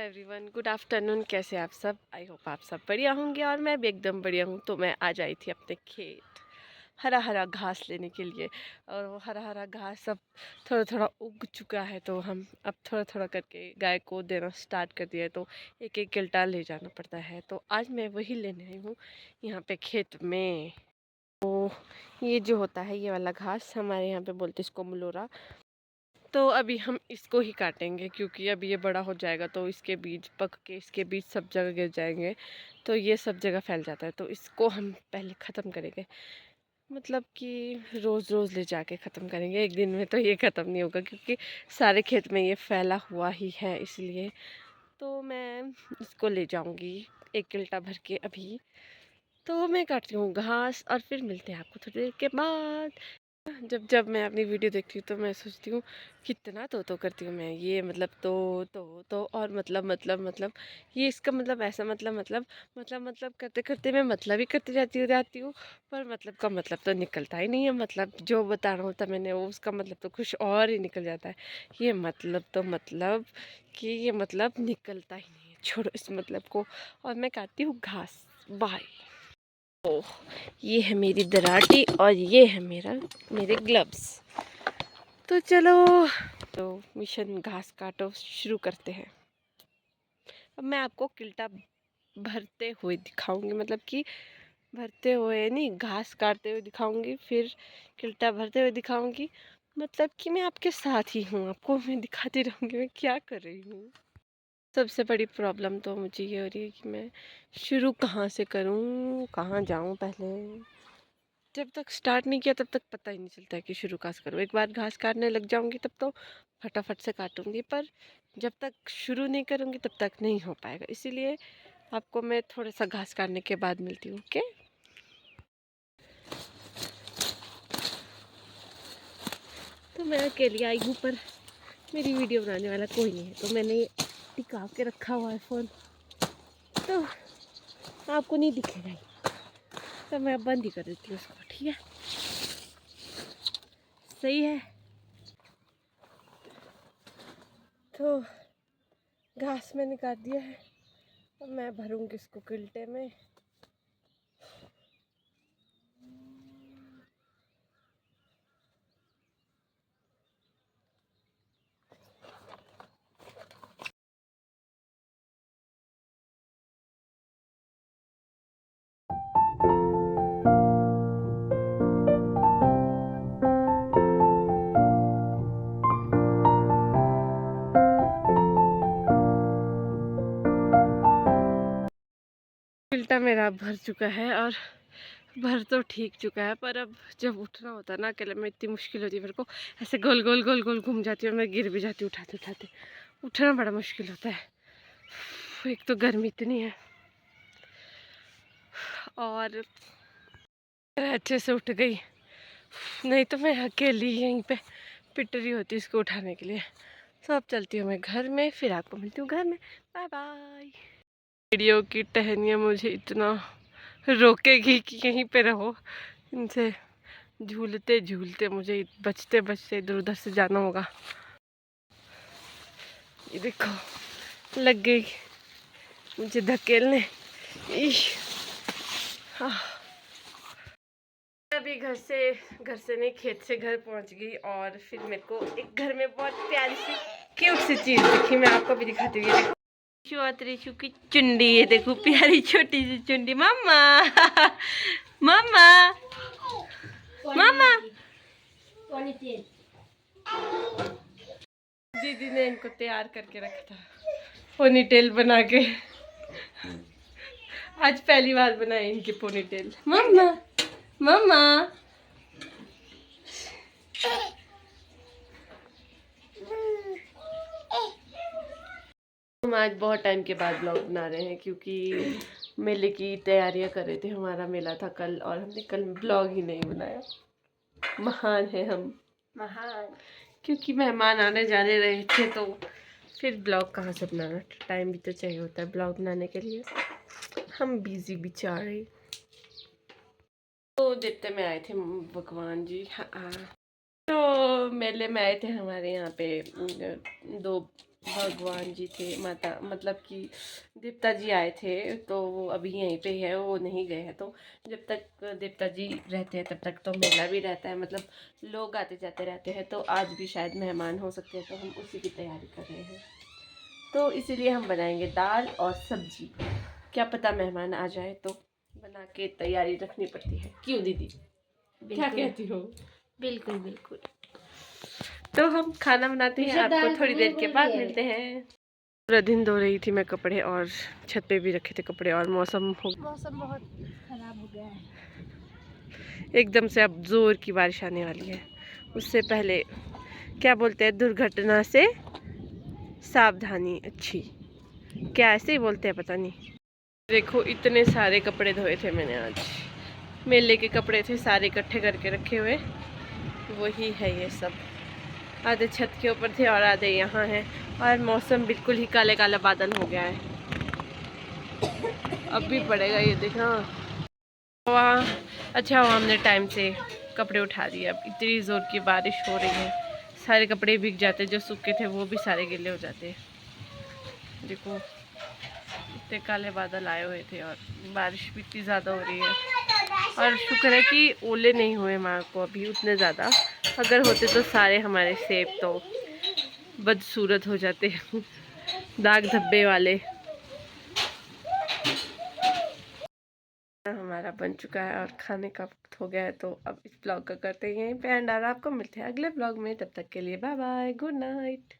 Everyone, good afternoon. कैसे आप सब? आई होप आप सब बढ़िया होंगे और मैं भी एकदम बढ़िया हूँ। तो मैं आज आई थी अपने खेत हरा हरा घास लेने के लिए, और वो हरा हरा घास अब थोड़ा थोड़ा उग चुका है। तो हम अब थोड़ा थोड़ा करके गाय को देना स्टार्ट कर दिया है। तो एक एक गिल्टा ले जाना पड़ता है। तो आज मैं वही लेने आई हूँ यहाँ पे खेत में। तो ये जो होता है, ये वाला घास हमारे यहाँ पे बोलते हैं इसको मुलोरा। तो अभी हम इसको ही काटेंगे क्योंकि अभी ये बड़ा हो जाएगा तो इसके बीज पक के इसके बीज सब जगह गिर जाएंगे। तो ये सब जगह फैल जाता है, तो इसको हम पहले ख़त्म करेंगे। मतलब कि रोज़ रोज़ ले जाके ख़त्म करेंगे, एक दिन में तो ये ख़त्म नहीं होगा क्योंकि सारे खेत में ये फैला हुआ ही है, इसलिए। तो मैं इसको ले जाऊंगी एक गिल्टा भर के अभी। तो मैं काटती हूँ घास और फिर मिलते हैं आपको थोड़ी देर के बाद। जब जब मैं अपनी वीडियो देखती हूँ तो मैं सोचती हूँ कितना तो करती हूँ मैं, ये मतलब तो और मतलब ये इसका मतलब ऐसा मतलब करते करते मैं मतलब ही करती जाती हूँ। पर मतलब का मतलब तो निकलता ही नहीं है। मतलब जो बता रहा होता मैंने वो उसका मतलब तो कुछ और ही निकल जाता है। ये मतलब कि ये मतलब निकलता ही नहीं है। छोड़ो इस मतलब को, और मैं काटती हूँ घास। बाय। ओह, ये है मेरी दराटी और ये है मेरे ग्लव्स। तो चलो, तो मिशन घास काटो शुरू करते हैं। अब मैं आपको किल्टा भरते हुए दिखाऊंगी, मतलब कि भरते हुए नहीं, घास काटते हुए दिखाऊंगी, फिर किल्टा भरते हुए दिखाऊंगी। मतलब कि मैं आपके साथ ही हूँ, आपको मैं दिखाती रहूँगी मैं क्या कर रही हूँ। सबसे बड़ी प्रॉब्लम तो मुझे ये हो रही है कि मैं शुरू कहाँ से करूँ, कहाँ जाऊँ पहले। जब तक स्टार्ट नहीं किया तब तक पता ही नहीं चलता है कि शुरू कहाँ से करूँ। एक बार घास काटने लग जाऊँगी तब तो फटाफट से काटूँगी, पर जब तक शुरू नहीं करूँगी तब तक नहीं हो पाएगा। इसीलिए आपको मैं थोड़ा सा घास काटने के बाद मिलती हूँ। ओके। तो मैं अकेली आई हूँ, पर मेरी वीडियो बनाने वाला कोई नहीं है, तो मैंने ये टिका के रखा हुआ है फ़ोन, तो आपको नहीं दिखेगा ही। तो मैं बंद ही कर देती हूँ उसको, ठीक है? सही है। तो घास मैंने काट दिया है, अब मैं भरूँगी इसको किल्टे में। किल्टा मेरा भर चुका है, और भर तो ठीक चुका है, पर अब जब उठना होता है ना अकेले में, इतनी मुश्किल होती है मेरे को। ऐसे गोल गोल गोल गोल घूम जाती हूँ, मैं गिर भी जाती हूँ उठाते उठाते। उठना बड़ा मुश्किल होता है, एक तो गर्मी इतनी है, और अच्छे से उठ गई, नहीं तो मैं अकेली यहीं पे पिट रही होती इसको उठाने के लिए। तो अब चलती हूँ मैं घर में, फिर आपको मिलती हूँ घर में। Bye bye. वीडियो की टहनियाँ मुझे इतना रोकेगी कि यहीं पे रहो, इनसे झूलते झूलते मुझे बचते बचते इधर उधर से जाना होगा। ये देखो लग गई मुझे धकेलने। इश, अभी घर से नहीं, खेत से घर पहुंच गई, और फिर मेरे को एक घर में बहुत प्यारी सी क्यूट सी चीज दिखी, मैं आपको भी दिखाती हूँ। त्रिशु की चुंडी, ये देखो प्यारी छोटी सी चुंडी। मम्मा मम्मा मम्मा, दीदी ने इनको तैयार करके रखा था पोनीटेल बना के। आज पहली बार बनाए इनके पोनीटेल। मम्मा मम्मा, हम आज बहुत टाइम के बाद ब्लॉग बना रहे हैं क्योंकि मेले की तैयारियां कर रहे थे। हमारा मेला था कल, और हमने कल ब्लॉग ही नहीं बनाया। महान है हम, महान, क्योंकि मेहमान आने जाने रहे थे, तो फिर ब्लॉग कहाँ से बनाना, टाइम भी तो चाहिए होता है ब्लॉग बनाने के लिए। हम बिजी बेचारे। तो देखते में आए थे भगवान जी। हाँ, तो मेले में आए थे हमारे यहाँ पे दो भगवान जी थे, माता मतलब कि देवता जी आए थे, तो वो अभी यहीं पे है, वो नहीं गए हैं। तो जब तक देवता जी रहते हैं तब तक तो मेला भी रहता है, मतलब लोग आते जाते रहते हैं। तो आज भी शायद मेहमान हो सकते हैं, तो हम उसी की तैयारी कर रहे हैं। तो इसीलिए हम बनाएंगे दाल और सब्जी। क्या पता मेहमान आ जाए, तो बना के तैयारी रखनी पड़ती है। क्यों दीदी, क्या कहती हो? बिल्कुल बिल्कुल। तो हम खाना बनाते हैं, आपको थोड़ी देर के बाद मिलते हैं। पूरा दिन धो रही थी मैं कपड़े, और छत पे भी रखे थे कपड़े, और मौसम बहुत खराब हो गया है। एकदम से अब जोर की बारिश आने वाली है। उससे पहले क्या बोलते हैं, दुर्घटना से सावधानी अच्छी, क्या ऐसे ही बोलते हैं, पता नहीं। देखो इतने सारे कपड़े धोए थे मैंने आज, मेले के कपड़े थे सारे इकट्ठे करके रखे हुए, वही है ये सब। आधे छत के ऊपर थे और आधे यहाँ हैं, और मौसम बिल्कुल ही काले काला बादल हो गया है। अब भी पड़ेगा ये देखना। वहाँ अच्छा हुआ हमने टाइम से कपड़े उठा दिए। अब इतनी ज़ोर की बारिश हो रही है, सारे कपड़े भीग जाते, जो सूखे थे वो भी सारे गीले हो जाते। देखो इतने काले बादल आए हुए थे, और बारिश भी इतनी ज़्यादा हो रही है। और शुक्र है कि ओले नहीं हुए माँ को अभी उतने ज़्यादा, अगर होते तो सारे हमारे सेब तो बदसूरत हो जाते दाग धब्बे वाले। हमारा बन चुका है और खाने का वक्त हो गया है, तो अब इस ब्लॉग का करते हैं यहीं पे एंड, और आपको मिलते हैं अगले ब्लॉग में। तब तक के लिए बाय बाय, गुड नाइट।